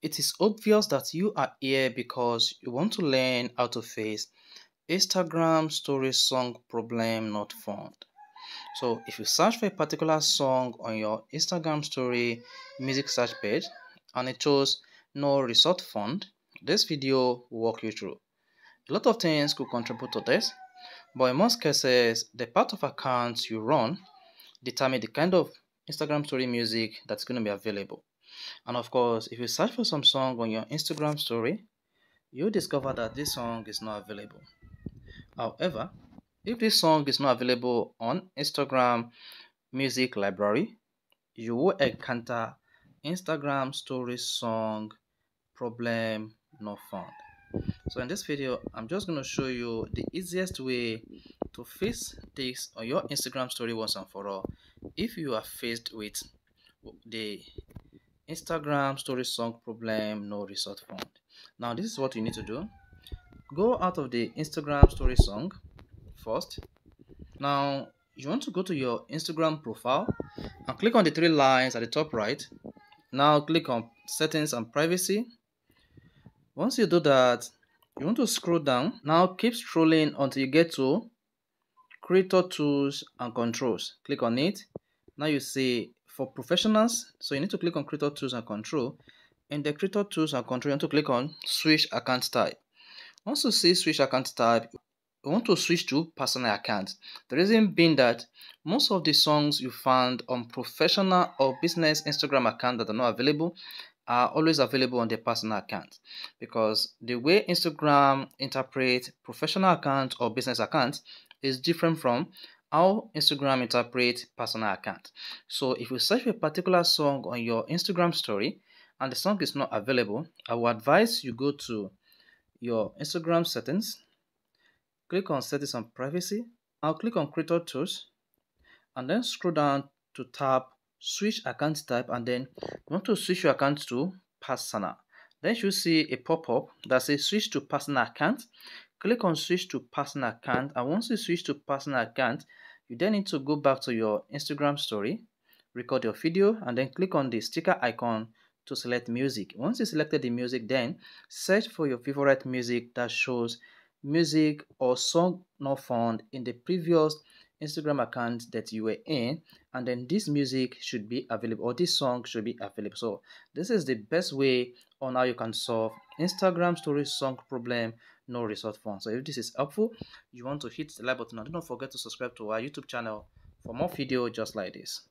It is obvious that you are here because you want to learn how to face Instagram story song problem not found. So if you search for a particular song on your Instagram story music search page and it shows no result found, this video will walk you through. A lot of things could contribute to this, but in most cases, the part of accounts you run determine the kind of Instagram story music that's going to be available. And of course, if you search for some song on your Instagram story, you'll discover that this song is not available. However, if this song is not available on Instagram music library, you will encounter Instagram story song problem not found. So in this video, I'm just going to show you the easiest way to fix this on your Instagram story once and for all if you are faced with the Instagram story song problem no result found. Now this is what you need to do. Go out of the Instagram story song first. Now you want to go to your Instagram profile and click on the three lines at the top right. Now click on settings and privacy. Once you do that, you want to scroll down. Now keep scrolling until you get to creator tools and controls. Click on it. Now you see for professionals, so you need to click on creator tools and control. In the creator tools and control, you want to click on switch account type. Once you see switch account type, you want to switch to personal account. The reason being that most of the songs you found on professional or business Instagram account that are not available are always available on the personal account, because the way Instagram interprets professional account or business account is different from how Instagram interprets personal account. So if you search for a particular song on your Instagram story and the song is not available, I would advise you go to your Instagram settings, click on settings and privacy. I'll click on creator tools and then scroll down to tap switch account type, and then you want to switch your account to personal. Then you see a pop-up that says switch to personal account. Click on switch to personal account, and once you switch to personal account, you then need to go back to your Instagram story, record your video, and then click on the sticker icon to select music. Once you selected the music, then search for your favorite music that shows music or song not found in the previous Instagram account that you were in, and then this music should be available or this song should be available. So this is the best way on how you can solve Instagram story song problem no result found. So if this is helpful, you want to hit the like button and do not forget to subscribe to our YouTube channel for more videos just like this.